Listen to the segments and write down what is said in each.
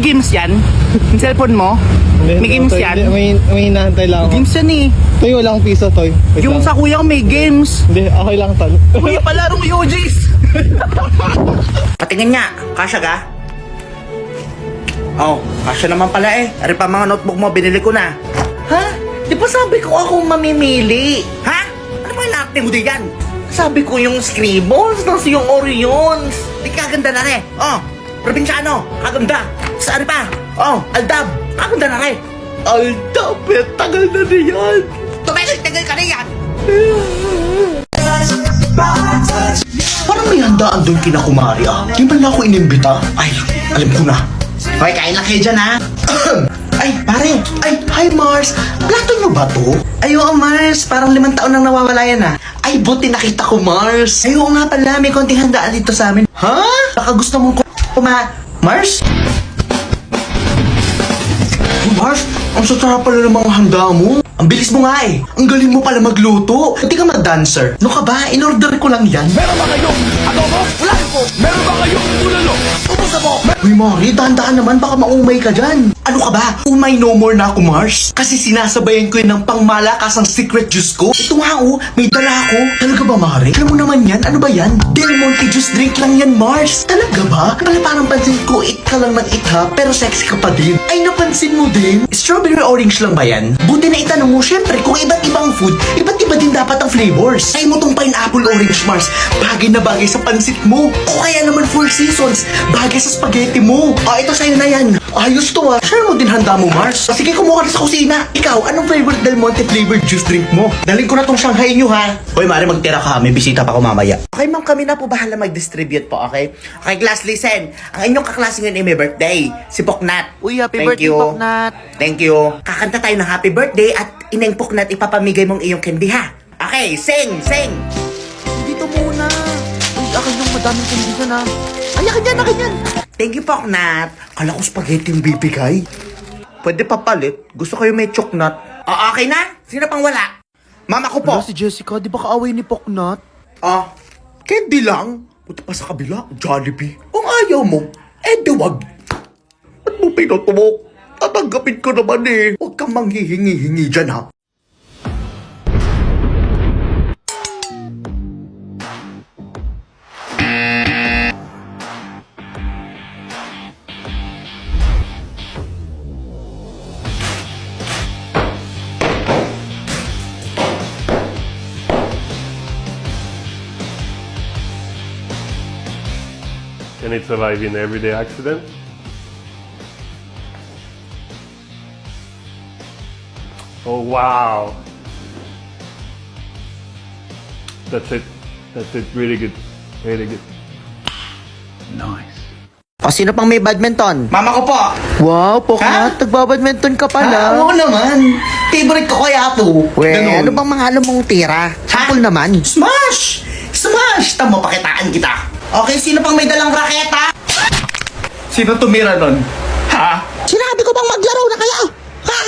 games yan? Yung cellphone mo? May games Toy, yan? May hinahantay lang ako. Games yan eh. Toy, wala akong piso, Toy. Wait Yung lang. sa kuya ko may games. Hindi, okay lang, Tol. Kuya pala rong UGs. Patingin nga, kasya ka? Oh, kasya naman pala eh. Ari pa mga notebook mo, binili ko na. Ha? Di ba sabi ko akong mamimili? Ha? Ano ba inakte mo din yan? Sabi ko yung Scribbles, tapos yung Orions. Di kaganda na rin. Oh, Probinsyano, kaganda. Sa ari pa? Oh, Aldab, kaganda na rin. Aldab, tagal na rin yan. Tagal ka na yan. Parang may handaan doon kina Kumari ah. Di ba na ako inimbita? Ay, alam ko na. Hoy, kain lang kayo dyan ha. Ay, pare. Ay, hi Mars. Plato nyo ba to? Ay, oo Mars. Parang 5 taon nang nawawala yan ha. Ay, buti nakita ko Mars. Ay, oo nga pala. May konting handaan dito sa amin. Ha? Baka gusto mong Mars? Mars, ang sarap pala ng mga handa mo. Ang bilis mo nga eh. Ang galing mo pala magluto. Hindi ka mag-dancer. Ano ka ba? In-order ko lang yan. Meron ba kayong adobo? Wala po. Meron ba kayong ulalo? Ubus mo. Uy, Mari, dahan-dahan naman. Baka maumay ka dyan. Ano ka ba? Umay no more na ako, Mars. Kasi sinasabayan ko yun ng pangmalakasang secret juice ko. Ito nga oh, may dala ako. Talaga ba, Mari? Alam mo naman yan? Ano ba yan? Del Monte juice drink lang yan, Mars. Talaga ba? Pala parang pansin ko, it ka lang ng itha, pero sexy ka pa din. Ay, napansin mo din? Strawberry orange lang ba yan? Buti na itanong mo, syempre, kung iba't ibang food, iba't iba din dapat ang flavors. Ay mo tong pineapple orange, Mars. Bagay na bagay sa pansit mo. O kaya naman Four Seasons, bagay sa spaghetti mo. Ito sa'yo na yan. Ayos to ah. Share mo din handa mo, Mars. Sige, kumuha ka na sa kusina. Ikaw, anong favorite Del Monte flavored juice drink mo? Daling ko na tong Shanghai nyo ha. Hoy, Mari, magtira ka. May bisita pa ko mamaya. Okay, ma'am, kami na po bahala mag-distribute po, okay? Okay, class, listen. Ang inyong kaklase ngayon ay may birthday. Si Poknat. Uy, happy Thank birthday, you. Poknat. Thank you. Kakanta tayo ng happy birthday at ineng Poknat ipapamigay mong iyong candy ha. Okay, sing, sing. Dito muna. Uy, akin yung madaming kondisyon ha. Ay, akin yan. Thank you, Poknat. Kala ko spaghetti yung bibigay. Pwede papalit. Gusto kayo may choknat. Okay na? Sino pang wala? Mama ko po. Wala si Jessica, di ba kaaway ni Poknat? Candy lang. Punta pa sa kabila, Jollibee. Kung ayaw mo, di wag. Ba't mo pinutubok? Tatanggapin ko naman eh. Huwag kang manghihingi-hingi dyan ha. Can it survive in everyday accident? Oh wow! That's it. That's it. Really good. Really good. Nice. O, sino pang may badminton? Mama ko po. Wow, Poknat, nagbabadminton ka pala. Oo naman. Favorite ko kaya to. Ano bang mga alam mong tira? Sample naman. Smash! Smash! Tamo, pakitaan kita. Okay, sino pang may dalang raketa? Sino tumira nun? Ha? Sinabi ko bang maglaro na kayo? Ha?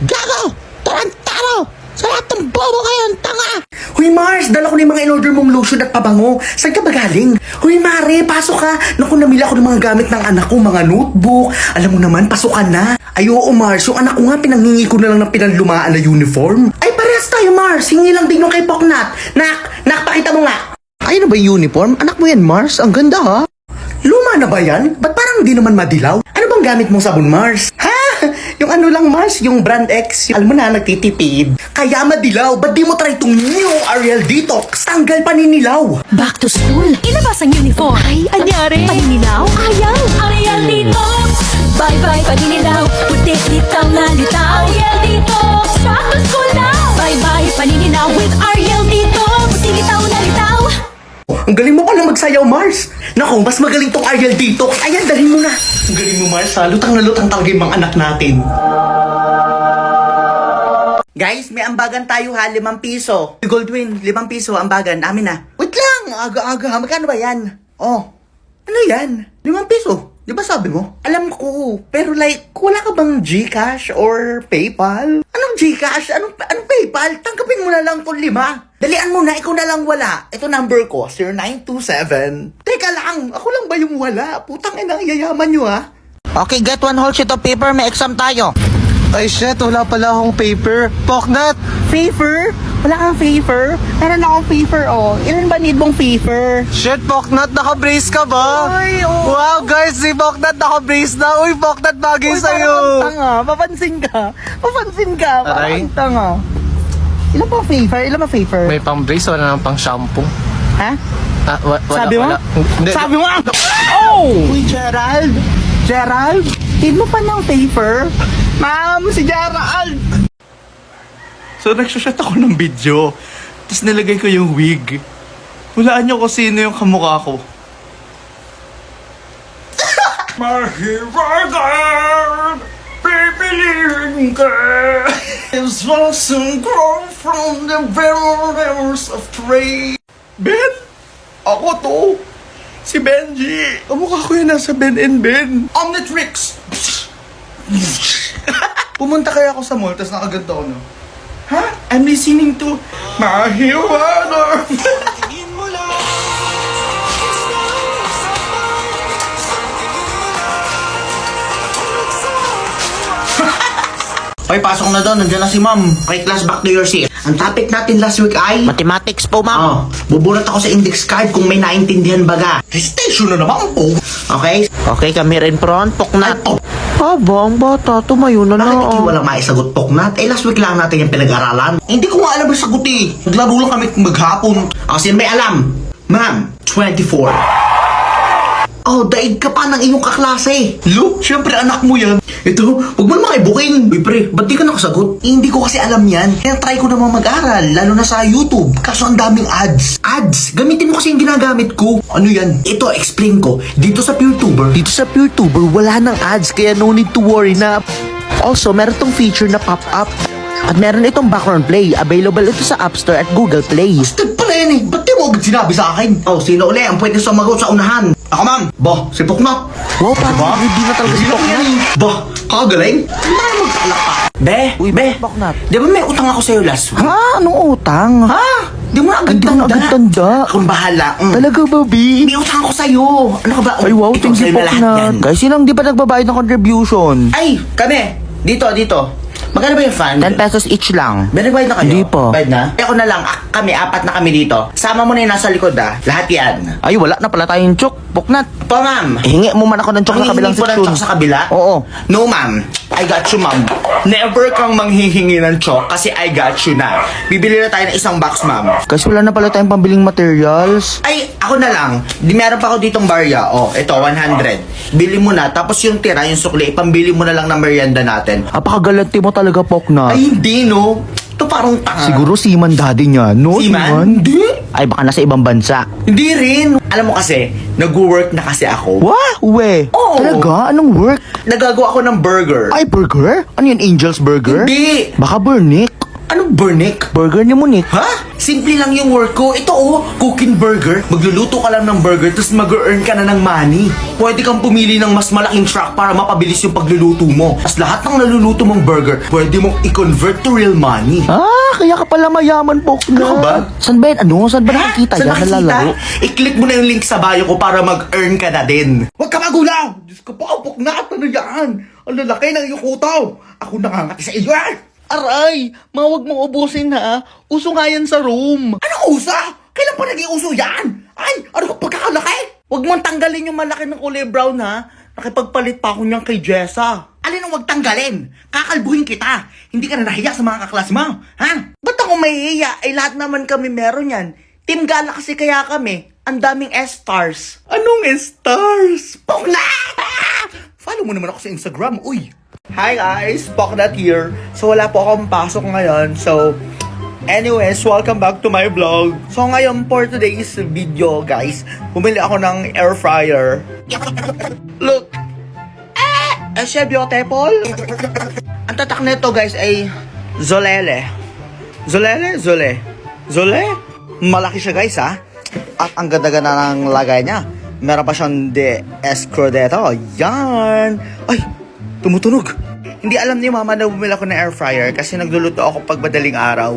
Gago! Tarantaro! Sa lahat ng bobo kayo, tanga! Huy Mars, dala ko na yung mga in-order mong lotion at pabango. Saan ka ba galing? Huy Mare, pasok ka. Naku, namili ako ng mga gamit ng anak ko, mga notebook. Alam mo naman, pasok ka na. Ay oo Mars, yung anak ko nga pinanghingi ko na lang ng pinanlumaan na uniform. Ay parehas tayo Mars, hingi lang din yung kay Poknat. Nak, pakita mo nga. Ay, ano ba yung uniform? Anak mo yan, Mars. Ang ganda, ha? Luma na ba yan? Ba't parang di naman madilaw? Ano bang gamit mong sabon, Mars? Ha? Yung ano lang, Mars, yung brand X. Alam mo na, nagtitipid. Kaya madilaw. Ba't di mo try itong new Ariel Detox? Tanggal paninilaw. Back to school, ilabas ang uniform. Ay, anyari? Paninilaw? Ayaw! Ariel Detox! Bye-bye paninilaw, puti litaw na litaw. Ariel Detox! Back to school now! Bye-bye paninilaw with Ariel Detox! Puti litaw na litaw. Ang galing mo pala magsayaw, Mars. Naku, mas magaling tong Ariel Detox. Ayan, dalhin mo na. Ang galing mo, Mars, ha? Lutang na lutang talaga yung mga anak natin. Guys, may ambagan tayo ha, 5 piso. Goldwyn, 5 piso, ambagan, amin na. Wait lang, aga-aga, magkano ba yan? Oh, ano yan? 5 piso, di ba sabi mo? Alam ko, pero like, wala ka bang GCash or PayPal? Anong GCash? Anong PayPal? Tanggapin mo na lang itong 5. Dalian mo na, ikaw na lang wala. Ito number ko, 0927. Teka lang, ako lang ba yung wala? Putang ina, yayaman nyo ha. Okay, get one whole sheet of paper. May exam tayo. Ay, shit. Wala pala akong paper. Poknat! Paper? Wala kang paper? Meron akong paper, oh. Ilan ba need mong paper? Shit, Poknat. Naka-brace ka ba? Ay, oo. Wow, guys. Si Poknat naka-brace na. Uy, Poknat, bagay sa'yo. Tanga. Papansin ka. Papansin ka. Aray. Parang tanga. Ilan ba paper? Ilan ba paper? May pang-brace. Wala naman pang-shampoo. Ha? Wala, Sabi mo? wala. Hindi. Sabi mo? Oh! Uy, Gerald! Gerald! Need mo pa ng paper? Ma'am, si Gerald! So, nagsashot ako ng video. Tapos nilagay ko yung wig. Hulaan niyo kung sino yung kamukha ko. Mahiragan! Pipiliin ka! It's awesome grown from the barrels of trade. Ben? Ako to. Si Benji. Kamukha ko yun nasa Ben and Ben. Omnitrix! Pumunta kaya ako sa mall, tapos nakaganto ako, no? Ha? I'm listening to Mahiwana. Hoy, pasok na doon. Nandiyan na si ma'am. Okay, class, back to your seat. Ang topic natin last week ay... Mathematics po, ma'am. Bubunot ako sa index card kung may naintindihan baga. Station na naman po. Okay? Okay, kami rin front. Poknat. Ay, oh. Aba, ang bata. Tumayo na Bakit ikaw walang maisagot, Poknat? Eh, last week lang natin yung pinag-aralan. Hindi ko nga alam yung sagot eh. Naglaro lang kami maghapon. Sino may alam? Ma'am, 24. Oh, daig ka pa ng iyong kaklase. Lo, syempre anak mo yan. Ito, huwag mo naman kaibukin. Uy, pre, ba't di ka nakasagot? Hindi ko kasi alam yan. Kaya try ko naman mag-aral, lalo na sa YouTube. Kaso ang daming ads. Ads? Gamitin mo kasi yung ginagamit ko. Ano yan? Ito, explain ko. Dito sa PureTuber. Dito sa PureTuber, wala nang ads kaya no need to worry na. Also, meron tong feature na pop-up. At meron itong background play. Available ito sa App Store at Google Play. Stag pala yan eh. Ba't di mo agad sinabi sa akin? Oh, sino uli ang pwede sumagot sa unahan? Ako, ma'am. Bah, si Poknat. Wow, parang hindi na talaga si Poknat. Bah, kagaling. Ano magkalak pa? Be, Uy, be. Poknat. Di ba may utang ako sa'yo last week? Ha? Anong utang? Ha? Di mo na agad Hindi ko na agad tanda. Akong bahala. Talaga ba, B? May utang ako sa'yo. Ano ka ba? Ay, wow, Ikaw, thank you, sa'yo na lahat yan. Poknat. Guys, silang di pa nagbabayad ng contribution? Ay, kami. Dito. Magkano ba yung fan? 10 pesos each lang. Be, nagbayad na kayo? Hindi pa. Bayad na? Ako na lang. Kami, apat na kami dito. Sama mo na yung nasa likod Lahat yan. Ay, wala na pala tayong chok. Poknat. Po, ma'am. Hingi mo man ako ng chok sa kabilang Manghihingi po ng section. chok sa kabila? Oo. No, ma'am. I got you, ma'am. Never kang manghihingi ng chok kasi I got you na. Bibili na tayo ng isang box, ma'am. Guys, wala na pala tayong pambiling materials. Ay, ako na lang. Meron pa ako ditong barya. Oh, ito, 100. Bili mo na. Tapos yung tira, yung sukli, pambili mo na lang ng merienda natin. Apakagalante mo talaga, Poknat. Ay, hindi, no? Ito parang tanga. Siguro seaman daddy niya, no? Seaman? Hindi. Ay, baka nasa ibang bansa. Hindi rin. Alam mo kasi, nag-work na kasi ako. Wah, we. Oo. Talaga? Anong work? Nagagawa ako ng burger. Ay, burger? Ano yan, Angel's Burger? Hindi. Baka Burnick? Anong burnick? Burger ni Monique. Ha? Simple lang yung work ko. Ito cooking burger. Magluluto ka lang ng burger tapos mag-earn ka na ng money. Pwede kang pumili ng mas malaking truck para mapabilis yung pagluluto mo. Tapos lahat ng naluluto mong burger, pwede mong i-convert to real money. Ah, kaya ka pala mayaman, Poknat. Ano ba? Saan ba yan? Ano? Saan ba nakikita Saan yan? nakikita? Nalalaro? I-click mo na yung link sa bio ko para mag-earn ka na din. Huwag ka magulaw! Diyos ko po, Poknat, ano yan? Ang lalaki ng iyong kutaw. Ako nangangati sa iyo. Aray, mawag mong ubusin ha. Uso nga yan sa room. Anong usa? Kailan pa naging uso yan? Ay, ano ka pagkakalaki? Huwag mong tanggalin yung malaki ng kulay brown ha. Nakipagpalit pa ako niyan kay Jessa. Alin ang wag tanggalin? Kakalbuhin kita. Hindi ka na nahiya sa mga kaklas mo, ha? Ba't ako mahihiya? Ay lahat naman kami meron yan. Team Gala kasi kaya kami. Ang daming S-stars. Anong stars? Poknat! Follow mo naman ako sa Instagram, uy. Hi guys, Poknat here. So wala po akong pasok ngayon. So anyways, welcome back to my vlog. So ngayon for today's video guys, bumili ako ng air fryer. Look. Siya beautiful. Ang tatak nito guys ay Zolele. Zole? Malaki siya guys ha. At ang ganda-ganda ng lagay niya. Meron pa siyang de escrodeto. Yan. Ay, tumutunog. Hindi alam ni mama na bumili ako ng air fryer kasi nagluluto ako pag madaling araw.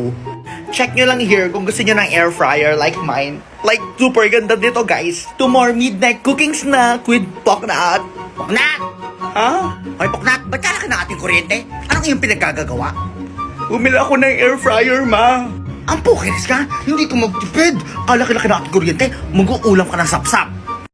Check nyo lang here kung gusto nyo ng air fryer like mine. Like, super ganda dito guys. 2 more midnight cooking snack with Poknat. Poknat! Ha? Hoy, Poknat, ba't ka na ating kuryente? Anong iyong pinaggagawa? Bumili ako ng air fryer, ma. Ang pukiris ka, hindi ka magtipid. Kalaki-laki na ating kuryente, mag-uulam ka ng sapsap.